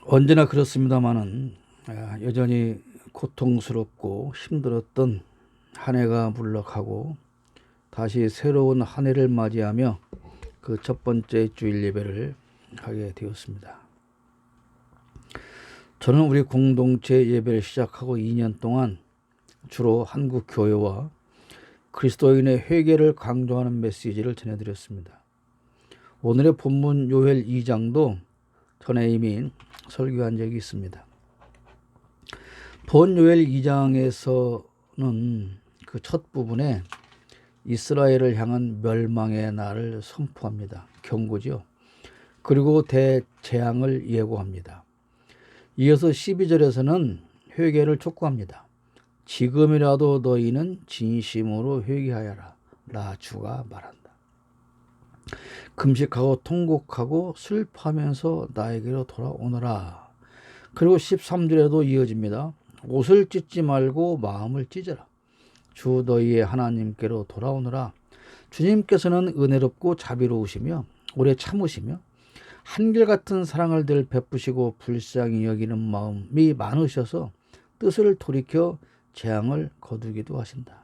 언제나 그렇습니다마는 여전히 고통스럽고 힘들었던 한 해가 물러가고 다시 새로운 한 해를 맞이하며 그 첫 번째 주일 예배를 하게 되었습니다. 저는 우리 공동체 예배를 시작하고 2년 동안 주로 한국 교회와 그리스도인의 회개를 강조하는 메시지를 전해드렸습니다. 오늘의 본문 요엘 2장도 전에 이미 설교한 적이 있습니다. 본 요엘 2장에서는 그 첫 부분에 이스라엘을 향한 멸망의 날을 선포합니다. 경고죠. 그리고 대재앙을 예고합니다. 이어서 12절에서는 회개를 촉구합니다. 지금이라도 너희는 진심으로 회개하여라. 나 주가 말한다. 금식하고 통곡하고 슬퍼하면서 나에게로 돌아오너라. 그리고 13절에도 이어집니다. 옷을 찢지 말고 마음을 찢어라. 주 너희의 하나님께로 돌아오너라. 주님께서는 은혜롭고 자비로우시며 오래 참으시며 한결같은 사랑을 늘 베푸시고 불쌍히 여기는 마음이 많으셔서 뜻을 돌이켜 재앙을 거두기도 하신다.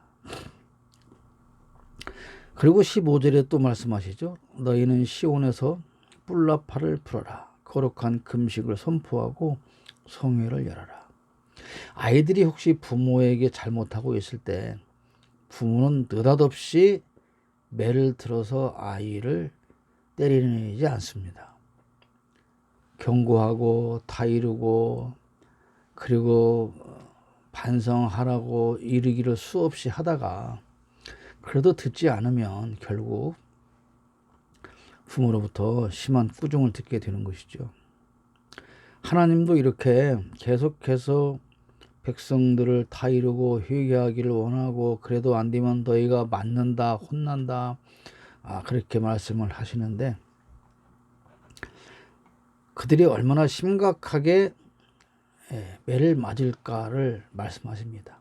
그리고 15절에 또 말씀하시죠. 너희는 시온에서 뿔나팔을 불어라. 거룩한 금식을 선포하고 성회를 열어라. 아이들이 혹시 부모에게 잘못하고 있을 때 부모는 느닷없이 매를 들어서 아이를 때리지 않습니다. 경고하고 다이르고 그리고 반성하라고 이르기를 수없이 하다가 그래도 듣지 않으면 결국 부모로부터 심한 꾸중을 듣게 되는 것이죠. 하나님도 이렇게 계속해서 백성들을 다이르고 회개하기를 원하고 그래도 안 되면 너희가 맞는다, 혼난다, 그렇게 말씀을 하시는데 그들이 얼마나 심각하게 매를 맞을까를 말씀하십니다.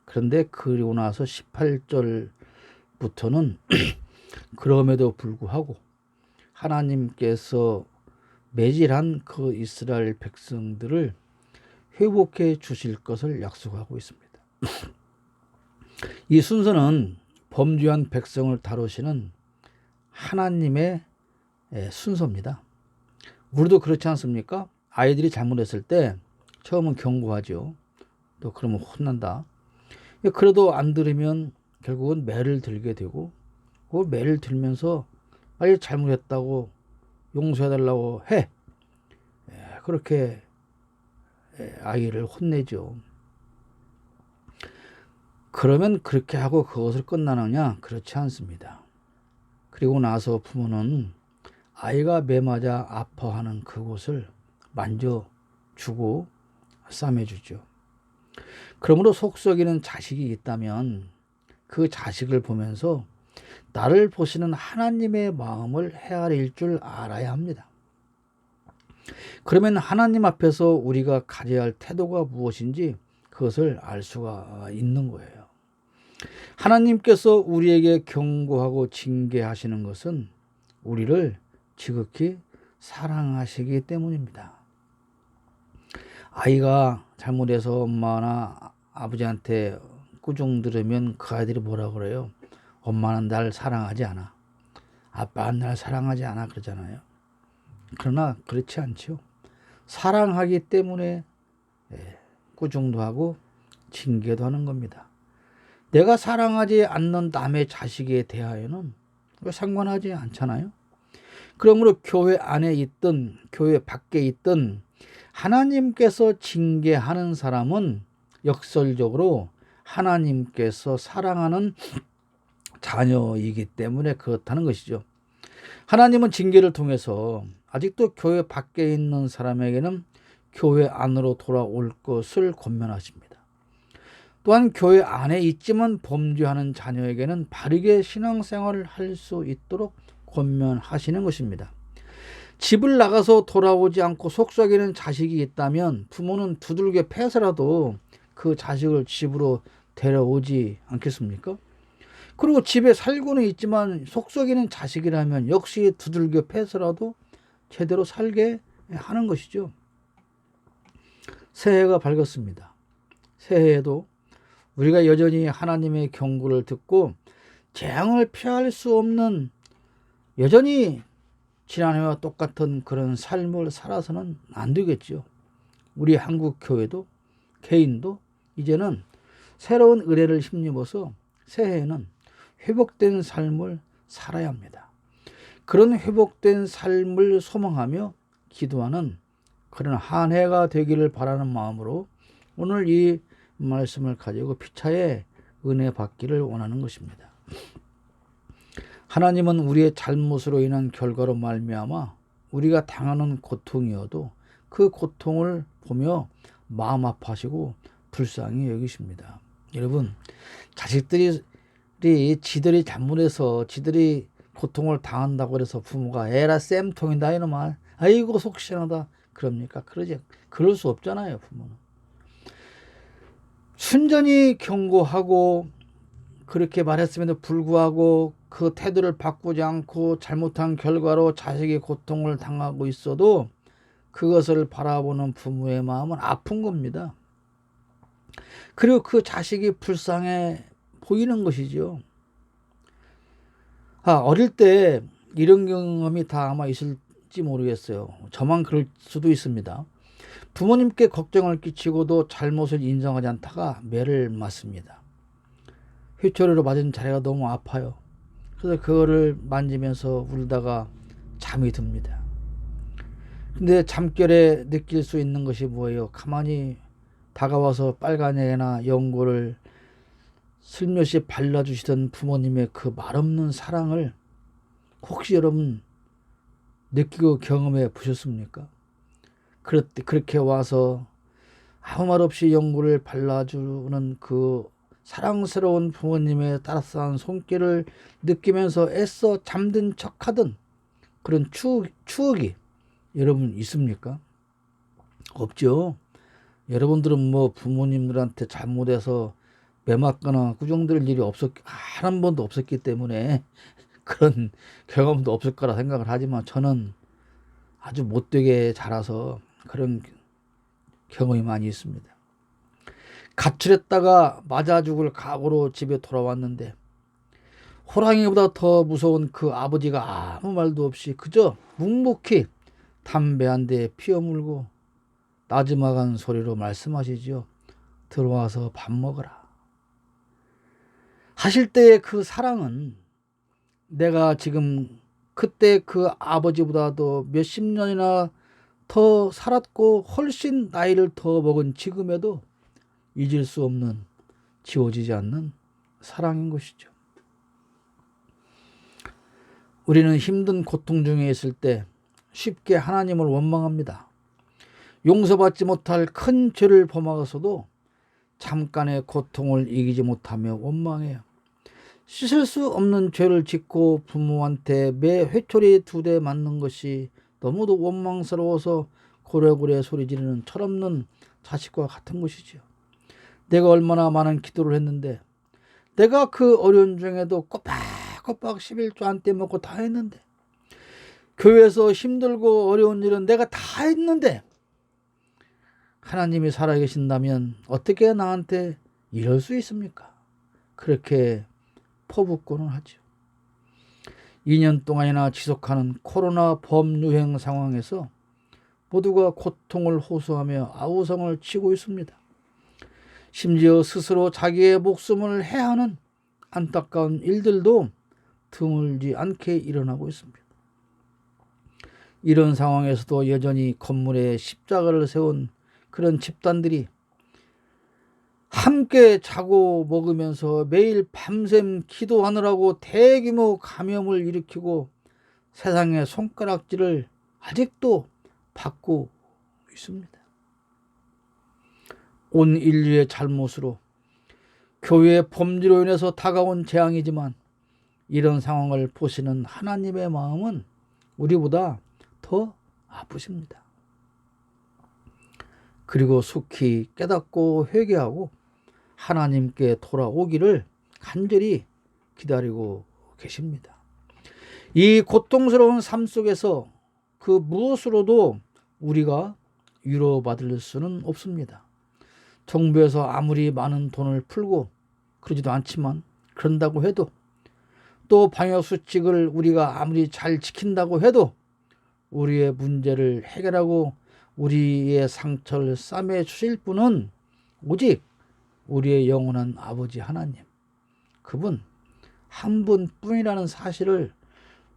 그런데 그리고 나서 18절부터는 그럼에도 불구하고 하나님께서 매질한 그 이스라엘 백성들을 회복해 주실 것을 약속하고 있습니다. 이 순서는 범죄한 백성을 다루시는 하나님의 순서입니다. 우리도 그렇지 않습니까? 아이들이 잘못했을 때 처음은 경고하죠. 또 그러면 혼난다. 그래도 안 들으면 결국은 매를 들게 되고 그 매를 들면서 빨리 잘못했다고 용서해달라고 해. 그렇게 아이를 혼내죠. 그러면 그렇게 하고 그것을 끝나느냐? 그렇지 않습니다. 그리고 나서 부모는 아이가 매 맞아 아파하는 그곳을 만져주고 싸매주죠. 그러므로 속 썩이는 자식이 있다면 그 자식을 보면서 나를 보시는 하나님의 마음을 헤아릴 줄 알아야 합니다. 그러면 하나님 앞에서 우리가 가져야 할 태도가 무엇인지 그것을 알 수가 있는 거예요. 하나님께서 우리에게 경고하고 징계하시는 것은 우리를 지극히 사랑하시기 때문입니다. 아이가 잘못해서 엄마나 아버지한테 꾸중 들으면 그 아이들이 뭐라 그래요? 엄마는 날 사랑하지 않아. 아빠는 날 사랑하지 않아 그러잖아요. 그러나 그렇지 않죠. 사랑하기 때문에 꾸중도 하고 징계도 하는 겁니다. 내가 사랑하지 않는 남의 자식에 대하여는 상관하지 않잖아요. 그러므로 교회 안에 있든 교회 밖에 있든 하나님께서 징계하는 사람은 역설적으로 하나님께서 사랑하는 자녀이기 때문에 그렇다는 것이죠. 하나님은 징계를 통해서 아직도 교회 밖에 있는 사람에게는 교회 안으로 돌아올 것을 권면하십니다. 또한 교회 안에 있지만 범죄하는 자녀에게는 바르게 신앙생활을 할 수 있도록 권면하시는 것입니다. 집을 나가서 돌아오지 않고 속썩이는 자식이 있다면 부모는 두들겨 패서라도 그 자식을 집으로 데려오지 않겠습니까? 그리고 집에 살고는 있지만 속썩이는 자식이라면 역시 두들겨 패서라도 제대로 살게 하는 것이죠. 새해가 밝았습니다. 새해에도 우리가 여전히 하나님의 경고를 듣고 재앙을 피할 수 없는 여전히 지난해와 똑같은 그런 삶을 살아서는 안 되겠죠. 우리 한국 교회도 개인도 이제는 새로운 은혜를 힘입어서 새해에는 회복된 삶을 살아야 합니다. 그런 회복된 삶을 소망하며 기도하는 그런 한 해가 되기를 바라는 마음으로 오늘 이 말씀을 가지고 피차에 은혜 받기를 원하는 것입니다. 하나님은 우리의 잘못으로 인한 결과로 말미암아 우리가 당하는 고통이어도 그 고통을 보며 마음 아파하시고 불쌍히 여기십니다. 여러분, 자식들이 지들이 잘못해서 지들이 고통을 당한다고 해서 부모가 에라 쌤통이다 이놈아 아이고 속 시원하다 그럽니까? 그럴 수 없잖아요. 부모는 순전히 경고하고 그렇게 말했음에도 불구하고 그 태도를 바꾸지 않고 잘못한 결과로 자식이 고통을 당하고 있어도 그것을 바라보는 부모의 마음은 아픈 겁니다. 그리고 그 자식이 불쌍해 보이는 것이죠. 어릴 때 이런 경험이 다 아마 있을지 모르겠어요. 저만 그럴 수도 있습니다. 부모님께 걱정을 끼치고도 잘못을 인정하지 않다가 매를 맞습니다. 휘초리로 맞은 자리가 너무 아파요. 그래서 그거를 만지면서 울다가 잠이 듭니다. 근데 잠결에 느낄 수 있는 것이 뭐예요? 가만히 다가와서 빨간약이나 연고를 슬며시 발라주시던 부모님의 그 말없는 사랑을 혹시 여러분 느끼고 경험해 보셨습니까? 그렇게 와서 아무 말 없이 연고를 발라주는 그 사랑스러운 부모님의 따뜻한 손길을 느끼면서 애써 잠든 척하던 그런 추억이 여러분 있습니까? 없죠. 여러분들은 뭐 부모님들한테 잘못해서 매 맞거나 꾸중될 일이 한 번도 없었기 때문에 그런 경험도 없을 거라 생각을 하지만 저는 아주 못되게 자라서 그런 경험이 많이 있습니다. 가출했다가 맞아 죽을 각오로 집에 돌아왔는데 호랑이보다 더 무서운 그 아버지가 아무 말도 없이 그저 묵묵히 담배 한 대 피워 물고 나지막한 소리로 말씀하시지요. 들어와서 밥 먹어라. 하실 때의 그 사랑은 내가 지금 그때 그 아버지보다도 몇십 년이나 더 살았고 훨씬 나이를 더 먹은 지금에도 잊을 수 없는 지워지지 않는 사랑인 것이죠. 우리는 힘든 고통 중에 있을 때 쉽게 하나님을 원망합니다. 용서받지 못할 큰 죄를 범하고서도 잠깐의 고통을 이기지 못하며 원망해요. 씻을 수 없는 죄를 짓고 부모한테 매 회초리 2대 맞는 것이 너무도 원망스러워서 고래고래 소리 지르는 철없는 자식과 같은 것이지요. 내가 얼마나 많은 기도를 했는데 내가 그 어려운 중에도 꼬박꼬박 11조 안 떼먹고 다 했는데 교회에서 힘들고 어려운 일은 내가 다 했는데 하나님이 살아계신다면 어떻게 나한테 이럴 수 있습니까? 그렇게 퍼붓고는 하죠. 2년 동안이나 지속하는 코로나 범유행 상황에서 모두가 고통을 호소하며 아우성을 치고 있습니다. 심지어 스스로 자기의 목숨을 해하는 안타까운 일들도 드물지 않게 일어나고 있습니다. 이런 상황에서도 여전히 건물에 십자가를 세운 그런 집단들이 함께 자고 먹으면서 매일 밤샘 기도하느라고 대규모 감염을 일으키고 세상의 손가락질을 아직도 받고 있습니다. 온 인류의 잘못으로 교회의 범죄로 인해서 다가온 재앙이지만 이런 상황을 보시는 하나님의 마음은 우리보다 더 아프십니다. 그리고 속히 깨닫고 회개하고 하나님께 돌아오기를 간절히 기다리고 계십니다. 이 고통스러운 삶 속에서 그 무엇으로도 우리가 위로받을 수는 없습니다. 정부에서 아무리 많은 돈을 풀고 그러지도 않지만, 그런다고 해도, 또 방역수칙을 우리가 아무리 잘 지킨다고 해도 우리의 문제를 해결하고 우리의 상처를 싸매 주실 분은 오직 우리의 영원한 아버지 하나님, 그분 한 분뿐이라는 사실을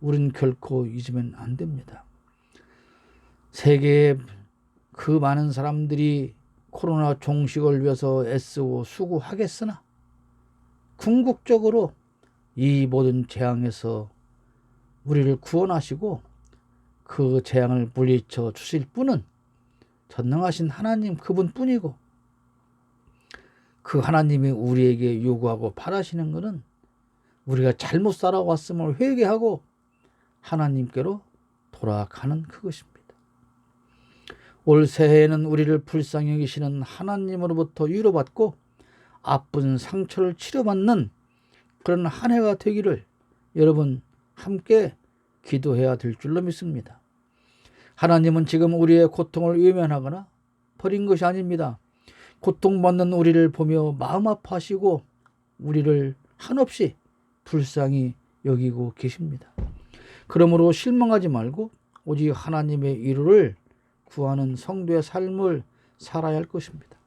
우린 결코 잊으면 안 됩니다. 세계의 그 많은 사람들이 코로나 종식을 위해서 애쓰고 수고하겠으나 궁극적으로 이 모든 재앙에서 우리를 구원하시고 그 재앙을 물리쳐 주실 분은 전능하신 하나님 그분뿐이고, 그 하나님이 우리에게 요구하고 바라시는 것은 우리가 잘못 살아왔음을 회개하고 하나님께로 돌아가는 그것입니다. 올 새해에는 우리를 불쌍히 여기시는 하나님으로부터 위로받고 아픈 상처를 치료받는 그런 한 해가 되기를 여러분 함께 기도해야 될 줄로 믿습니다. 하나님은 지금 우리의 고통을 외면하거나 버린 것이 아닙니다. 고통받는 우리를 보며 마음 아파하시고 우리를 한없이 불쌍히 여기고 계십니다. 그러므로 실망하지 말고 오직 하나님의 위로를 구하는 성도의 삶을 살아야 할 것입니다.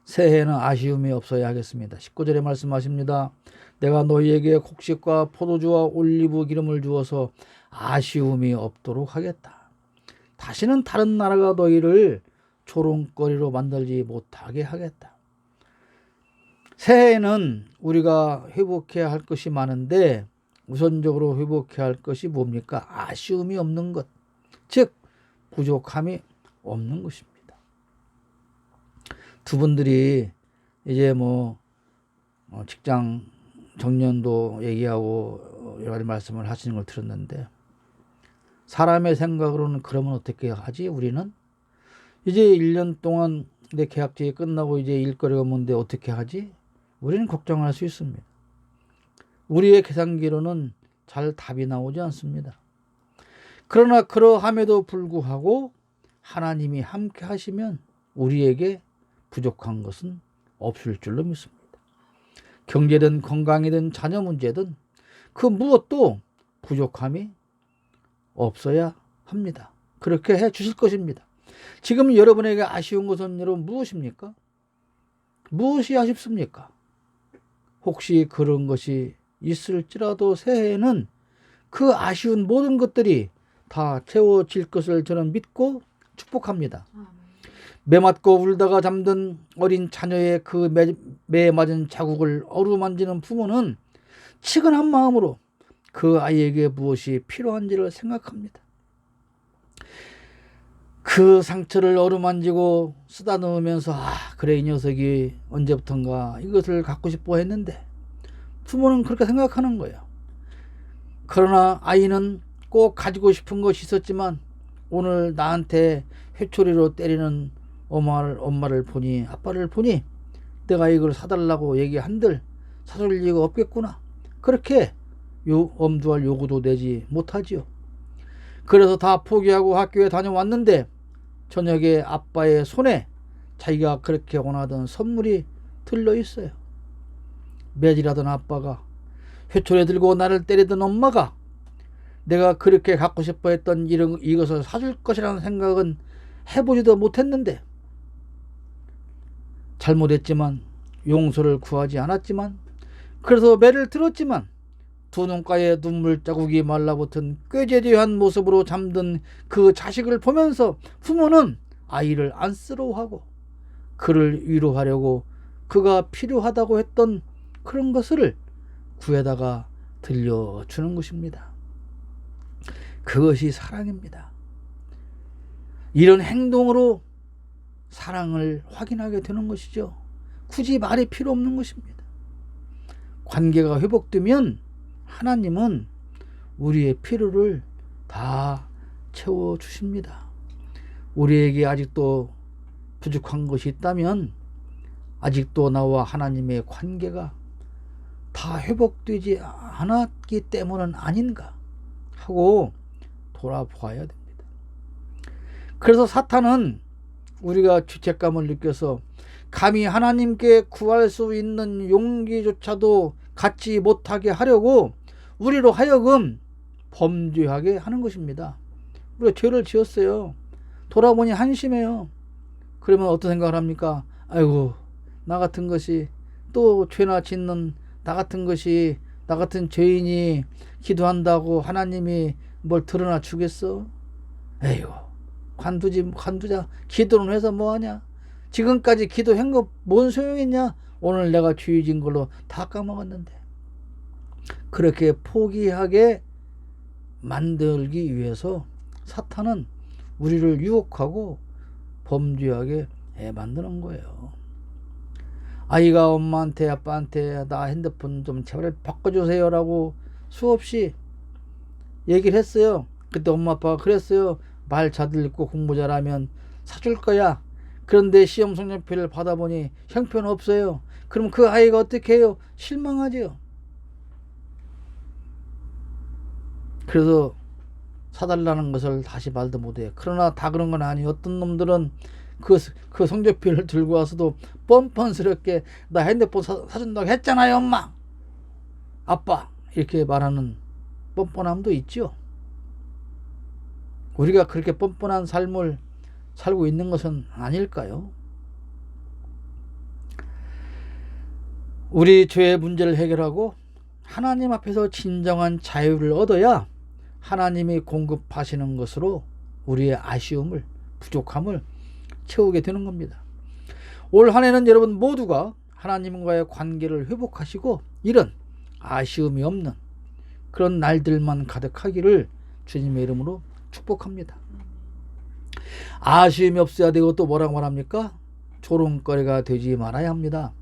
새해에는 아쉬움이 없어야 하겠습니다. 19절에 말씀하십니다. 내가 너희에게 곡식과 포도주와 올리브 기름을 주어서 아쉬움이 없도록 하겠다. 다시는 다른 나라가 너희를 조롱거리로 만들지 못하게 하겠다. 새해에는 우리가 회복해야 할 것이 많은데 우선적으로 회복해야 할 것이 뭡니까? 아쉬움이 없는 것, 즉 부족함이 없는 것입니다. 두 분들이 이제 직장 정년도 얘기하고 여러 가지 말씀을 하시는 걸 들었는데, 사람의 생각으로는 그러면 어떻게 하지? 우리는 이제 1년 동안 내 계약직이 끝나고 이제 일거리가 없는데 어떻게 하지? 우리는 걱정할 수 있습니다. 우리의 계산기로는 잘 답이 나오지 않습니다. 그러나 그러함에도 불구하고 하나님이 함께 하시면 우리에게 부족한 것은 없을 줄로 믿습니다. 경제든 건강이든 자녀 문제든 그 무엇도 부족함이 없어야 합니다. 그렇게 해 주실 것입니다. 지금 여러분에게 아쉬운 것은 여러분 무엇입니까? 무엇이 아쉽습니까? 혹시 그런 것이 있을지라도 새해에는 그 아쉬운 모든 것들이 다 채워질 것을 저는 믿고 축복합니다. 매맞고 울다가 잠든 어린 자녀의 그 매 맞은 자국을 어루만지는 부모는 치근한 마음으로 그 아이에게 무엇이 필요한지를 생각합니다. 그 상처를 어루만지고 쓰다듬으면서 그래 이 녀석이 언제부턴가 이것을 갖고 싶어 했는데, 부모는 그렇게 생각하는 거예요. 그러나 아이는 꼭 가지고 싶은 것이 있었지만 오늘 나한테 회초리로 때리는 엄마를 보니, 아빠를 보니 내가 이걸 사달라고 얘기한들 사줄 리가 없겠구나. 그렇게 엄두할 요구도 내지 못하지요. 그래서 다 포기하고 학교에 다녀왔는데 저녁에 아빠의 손에 자기가 그렇게 원하던 선물이 들려있어요. 매질하던 아빠가, 회초리 들고 나를 때리던 엄마가 내가 그렇게 갖고 싶어 했던 이것을 사줄 것이라는 생각은 해보지도 못했는데, 잘못했지만 용서를 구하지 않았지만, 그래서 매를 들었지만 두 눈가에 눈물 자국이 말라붙은 꾀죄죄한 모습으로 잠든 그 자식을 보면서 부모는 아이를 안쓰러워하고 그를 위로하려고 그가 필요하다고 했던 그런 것을 구해다가 들려주는 것입니다. 그것이 사랑입니다. 이런 행동으로 사랑을 확인하게 되는 것이죠. 굳이 말이 필요 없는 것입니다. 관계가 회복되면 하나님은 우리의 필요를 다 채워주십니다. 우리에게 아직도 부족한 것이 있다면 아직도 나와 하나님의 관계가 다 회복되지 않았기 때문은 아닌가 하고 돌아보아야 됩니다. 그래서 사탄은 우리가 죄책감을 느껴서 감히 하나님께 구할 수 있는 용기조차도 갖지 못하게 하려고 우리로 하여금 범죄하게 하는 것입니다. 우리가 죄를 지었어요. 돌아보니 한심해요. 그러면 어떤 생각을 합니까? 아이고, 나 같은 것이, 또 죄나 짓는 나 같은 것이, 나 같은 죄인이 기도한다고 하나님이 뭘 드러나 주겠어? 에휴, 관두자. 기도는 해서 뭐하냐? 지금까지 기도한 거 뭔 소용있냐? 오늘 내가 죄진 걸로 다 까먹었는데. 그렇게 포기하게 만들기 위해서 사탄은 우리를 유혹하고 범죄하게 만드는 거예요. 아이가 엄마한테 아빠한테 나 핸드폰 좀 제발 바꿔주세요 라고 수없이 얘기를 했어요. 그때 엄마 아빠가 그랬어요. 말 잘 듣고 공부 잘하면 사줄 거야. 그런데 시험 성적표를 받아보니 형편 없어요. 그럼 그 아이가 어떻게 해요? 실망하죠. 그래서 사달라는 것을 다시 말도 못해요. 그러나 다 그런 건 아니에요. 어떤 놈들은 그 성적표를 들고 와서도 뻔뻔스럽게 나 핸드폰 사준다고 했잖아요 엄마 아빠 이렇게 말하는 뻔뻔함도 있죠. 우리가 그렇게 뻔뻔한 삶을 살고 있는 것은 아닐까요? 우리 죄의 문제를 해결하고 하나님 앞에서 진정한 자유를 얻어야 하나님이 공급하시는 것으로 우리의 아쉬움을, 부족함을 채우게 되는 겁니다. 올 한 해는 여러분 모두가 하나님과의 관계를 회복하시고 이런 아쉬움이 없는 그런 날들만 가득하기를 주님의 이름으로 축복합니다. 아쉬움이 없어야 되고 또 뭐라고 말합니까? 조롱거리가 되지 말아야 합니다.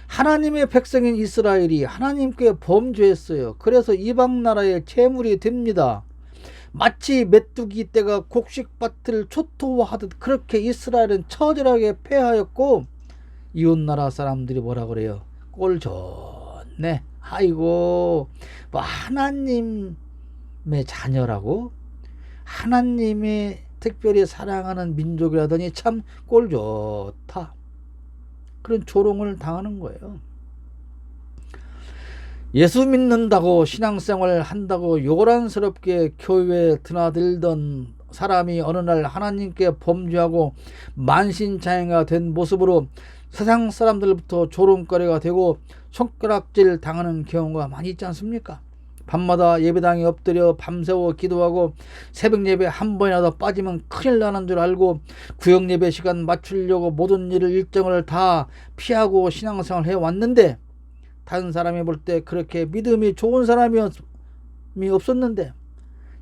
하나님의 백성인 이스라엘이 하나님께 범죄했어요. 그래서 이방 나라의 재물이 됩니다. 마치 메뚜기 떼가 곡식밭을 초토화하듯 그렇게 이스라엘은 처절하게 패하였고 이웃나라 사람들이 뭐라 그래요? 꼴 좋네. 아이고 뭐 하나님의 자녀라고 하나님이 특별히 사랑하는 민족이라더니 참 꼴 좋다. 그런 조롱을 당하는 거예요. 예수 믿는다고 신앙생활 한다고 요란스럽게 교회에 드나들던 사람이 어느 날 하나님께 범죄하고 만신창이가 된 모습으로 세상 사람들부터 조롱거리가 되고 손가락질 당하는 경우가 많이 있지 않습니까? 밤마다 예배당에 엎드려 밤새워 기도하고 새벽 예배 한 번이라도 빠지면 큰일 나는 줄 알고 구역 예배 시간 맞추려고 모든 일정을 다 피하고 신앙생활을 해왔는데 다른 사람이 볼 때 그렇게 믿음이 좋은 사람이 없었는데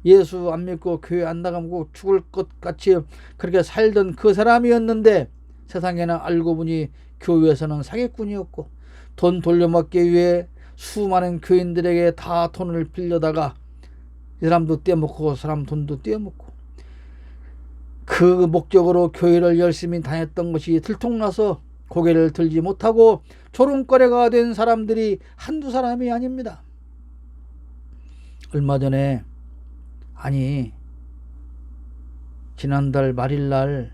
예수 안 믿고 교회 안 나가고 죽을 것 같이 그렇게 살던 그 사람이었는데 세상에는 알고 보니 교회에서는 사기꾼이었고 돈 돌려받기 위해 수많은 교인들에게 다 돈을 빌려다가 이 사람도 떼먹고 사람 돈도 떼먹고 그 목적으로 교회를 열심히 다녔던 것이 들통나서 고개를 들지 못하고 조롱거리가 된 사람들이 한두 사람이 아닙니다. 얼마 전에 지난달 말일날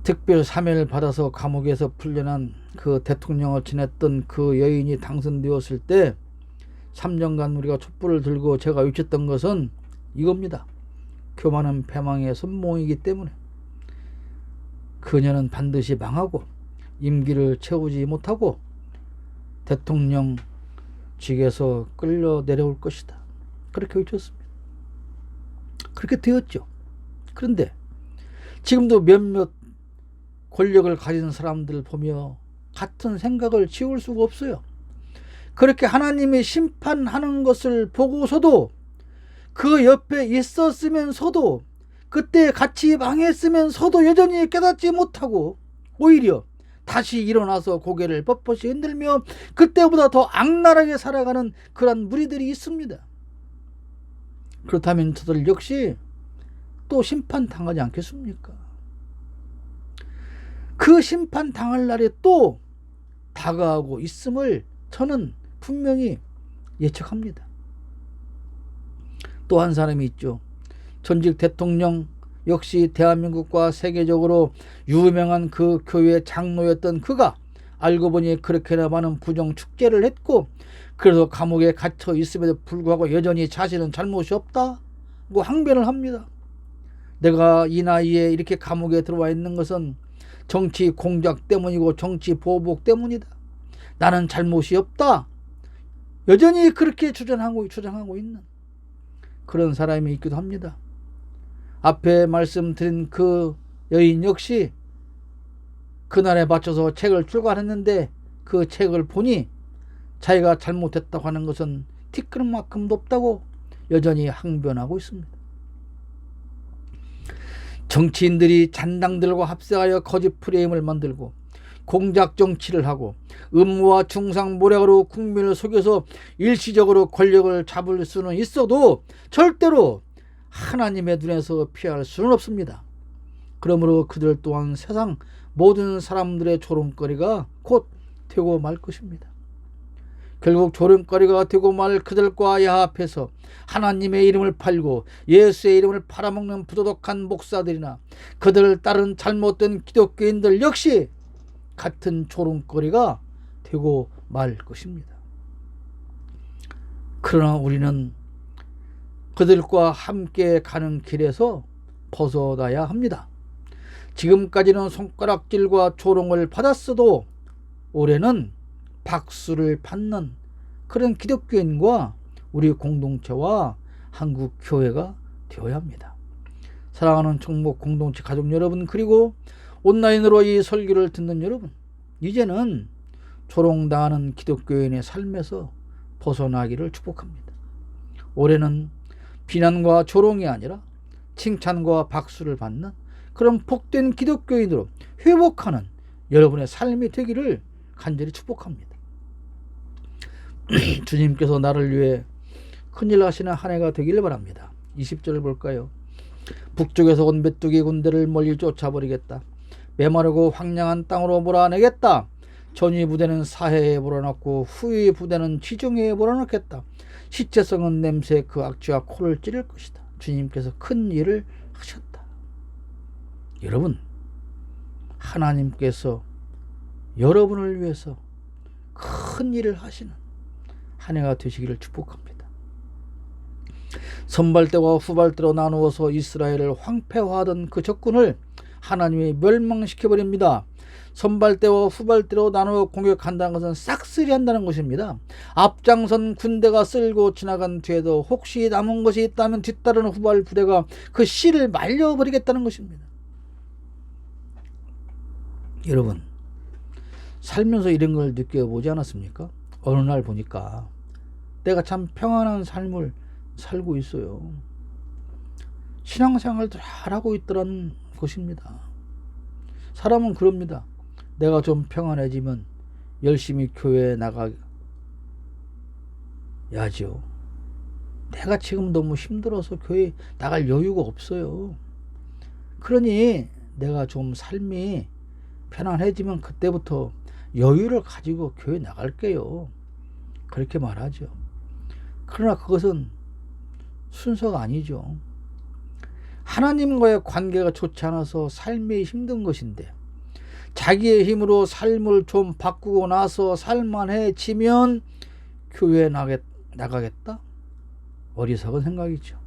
특별 사면을 받아서 감옥에서 풀려난 그 대통령을 지냈던 그 여인이 당선되었을 때 3년간 우리가 촛불을 들고 제가 외쳤던 것은 이겁니다. 교만은 패망의 선봉이기 때문에 그녀는 반드시 망하고 임기를 채우지 못하고 대통령직에서 끌려 내려올 것이다. 그렇게 외쳤습니다. 그렇게 되었죠. 그런데 지금도 몇몇 권력을 가진 사람들 보며 같은 생각을 지울 수가 없어요. 그렇게 하나님이 심판하는 것을 보고서도 그 옆에 있었으면서도 그때 같이 망했으면서도 여전히 깨닫지 못하고 오히려 다시 일어나서 고개를 뻣뻣이 흔들며 그때보다 더 악랄하게 살아가는 그런 무리들이 있습니다. 그렇다면 저들 역시 또 심판당하지 않겠습니까? 그 심판당할 날이 또 다가오고 있음을 저는 분명히 예측합니다. 또 한 사람이 있죠. 전직 대통령 역시 대한민국과 세계적으로 유명한 그 교회의 장로였던 그가 알고 보니 그렇게나 많은 부정 축제를 했고, 그래서 감옥에 갇혀 있음에도 불구하고 여전히 자신은 잘못이 없다고 항변을 합니다. 내가 이 나이에 이렇게 감옥에 들어와 있는 것은 정치 공작 때문이고 정치 보복 때문이다. 나는 잘못이 없다. 여전히 그렇게 주장하고 있는 그런 사람이 있기도 합니다. 앞에 말씀드린 그 여인 역시 그날에 맞춰서 책을 출간했는데 그 책을 보니 자기가 잘못했다고 하는 것은 티끌만큼도 없다고 여전히 항변하고 있습니다. 정치인들이 잔당들과 합세하여 거짓 프레임을 만들고 공작 정치를 하고 음모와 중상모략으로 국민을 속여서 일시적으로 권력을 잡을 수는 있어도 절대로 하나님의 눈에서 피할 수는 없습니다. 그러므로 그들 또한 세상 모든 사람들의 조롱거리가 곧 되고 말 것입니다. 결국 조롱거리가 되고 말 그들과 야합해서 하나님의 이름을 팔고 예수의 이름을 팔아먹는 부도덕한 목사들이나 그들을 따른 잘못된 기독교인들 역시 같은 조롱거리가 되고 말 것입니다. 그러나 우리는 그들과 함께 가는 길에서 벗어나야 합니다. 지금까지는 손가락질과 조롱을 받았어도 올해는 박수를 받는 그런 기독교인과 우리 공동체와 한국 교회가 되어야 합니다. 사랑하는 청목 공동체 가족 여러분, 그리고 온라인으로 이 설교를 듣는 여러분, 이제는 조롱당하는 기독교인의 삶에서 벗어나기를 축복합니다. 올해는 비난과 조롱이 아니라 칭찬과 박수를 받는 그런 복된 기독교인으로 회복하는 여러분의 삶이 되기를 간절히 축복합니다. 주님께서 나를 위해 큰일 하시는 한 해가 되기를 바랍니다. 20절을 볼까요? 북쪽에서 온 메뚜기 군대를 멀리 쫓아버리겠다. 메마르고 황량한 땅으로 몰아내겠다. 전위 부대는 사해에 몰아넣고 후위 부대는 지중해에 몰아넣겠다. 시체 썩은 냄새 그 악취와 코를 찌를 것이다. 주님께서 큰 일을 하셨다. 여러분, 하나님께서 여러분을 위해서 큰 일을 하시는 한 해가 되시기를 축복합니다. 선발대와 후발대로 나누어서 이스라엘을 황폐화하던 그 적군을 하나님이 멸망시켜버립니다. 선발대와 후발대로 나누어 공격한다는 것은 싹쓸이 한다는 것입니다. 앞장선 군대가 쓸고 지나간 뒤에도 혹시 남은 것이 있다면 뒤따르는 후발 부대가 그 씨를 말려버리겠다는 것입니다. 여러분, 살면서 이런 걸 느껴보지 않았습니까? 어느 날 보니까 내가 참 평안한 삶을 살고 있어요. 신앙생활도 잘하고 있더라는 것입니다. 사람은 그럽니다. 내가 좀 평안해지면 열심히 교회에 나가야죠. 내가 지금 너무 힘들어서 교회 나갈 여유가 없어요. 그러니 내가 좀 삶이 편안해지면 그때부터 여유를 가지고 교회 나갈게요. 그렇게 말하죠. 그러나 그것은 순서가 아니죠. 하나님과의 관계가 좋지 않아서 삶이 힘든 것인데 자기의 힘으로 삶을 좀 바꾸고 나서 살만해지면 교회에 나가겠다? 어리석은 생각이죠.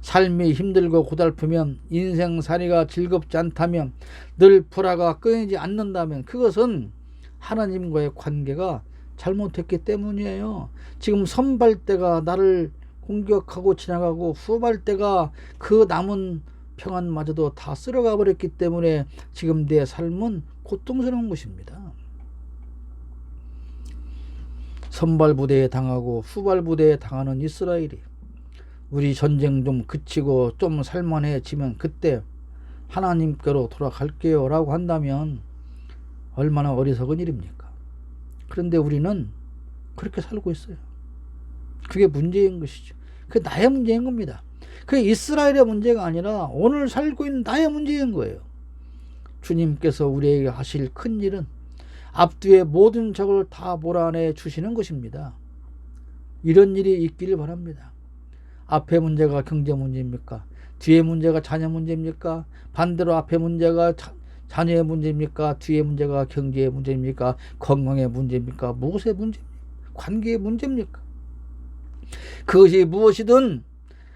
삶이 힘들고 고달프면 인생살이가 즐겁지 않다면 늘 불화가 끊이지 않는다면 그것은 하나님과의 관계가 잘못했기 때문이에요. 지금 선발대가 나를 공격하고 지나가고 후발대가 그 남은 평안마저도 다 쓸어가 버렸기 때문에 지금 내 삶은 고통스러운 것입니다. 선발부대에 당하고 후발부대에 당하는 이스라엘이 우리 전쟁 좀 그치고 좀 살만해지면 그때 하나님께로 돌아갈게요 라고 한다면 얼마나 어리석은 일입니까? 그런데 우리는 그렇게 살고 있어요. 그게 문제인 것이죠. 그게 나의 문제인 겁니다. 그게 이스라엘의 문제가 아니라 오늘 살고 있는 나의 문제인 거예요. 주님께서 우리에게 하실 큰 일은 앞뒤의 모든 적을 다 몰아내 주시는 것입니다. 이런 일이 있기를 바랍니다. 앞에 문제가 경제 문제입니까? 뒤에 문제가 자녀 문제입니까? 반대로 앞에 문제가 자녀의 문제입니까? 뒤에 문제가 경제의 문제입니까? 건강의 문제입니까? 무엇의 문제입니까? 관계의 문제입니까? 그것이 무엇이든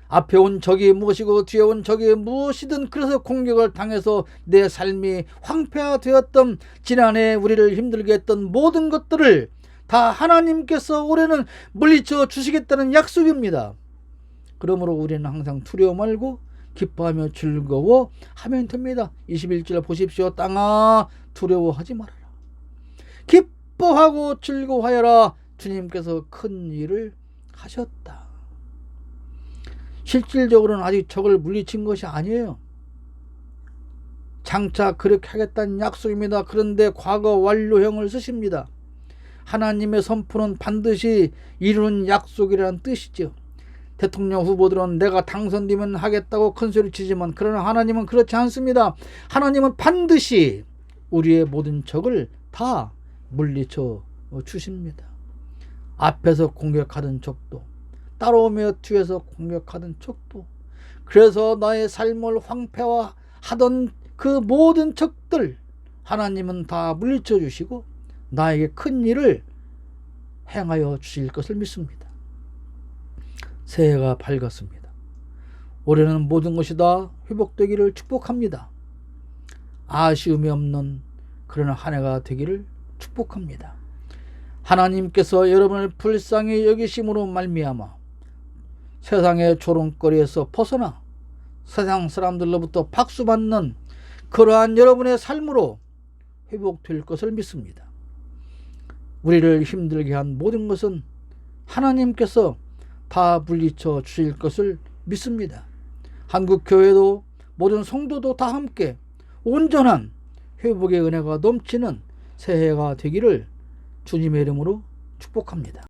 앞에 온 적이 무엇이고 뒤에 온 적이 무엇이든 그래서 공격을 당해서 내 삶이 황폐화되었던 지난해 우리를 힘들게 했던 모든 것들을 다 하나님께서 올해는 물리쳐 주시겠다는 약속입니다. 그러므로 우리는 항상 두려워 말고 기뻐하며 즐거워하면 됩니다. 21절 보십시오. 땅아 두려워하지 말아라. 기뻐하고 즐거워하여라. 주님께서 큰 일을 하셨다. 실질적으로는 아직 적을 물리친 것이 아니에요. 장차 그렇게 하겠다는 약속입니다. 그런데 과거 완료형을 쓰십니다. 하나님의 선포는 반드시 이루는 약속이라는 뜻이죠. 대통령 후보들은 내가 당선되면 하겠다고 큰소리 치지만 그러나 하나님은 그렇지 않습니다. 하나님은 반드시 우리의 모든 적을 다 물리쳐 주십니다. 앞에서 공격하던 적도 따라오며 뒤에서 공격하던 적도, 그래서 나의 삶을 황폐화하던 그 모든 적들 하나님은 다 물리쳐 주시고 나에게 큰 일을 행하여 주실 것을 믿습니다. 새해가 밝았습니다. 올해는 모든 것이 다 회복되기를 축복합니다. 아쉬움이 없는 그런 한 해가 되기를 축복합니다. 하나님께서 여러분을 불쌍히 여기심으로 말미암아 세상의 조롱거리에서 벗어나 세상 사람들로부터 박수받는 그러한 여러분의 삶으로 회복될 것을 믿습니다. 우리를 힘들게 한 모든 것은 하나님께서 다 물리쳐 주실 것을 믿습니다. 한국교회도 모든 성도도 다 함께 온전한 회복의 은혜가 넘치는 새해가 되기를 주님의 이름으로 축복합니다.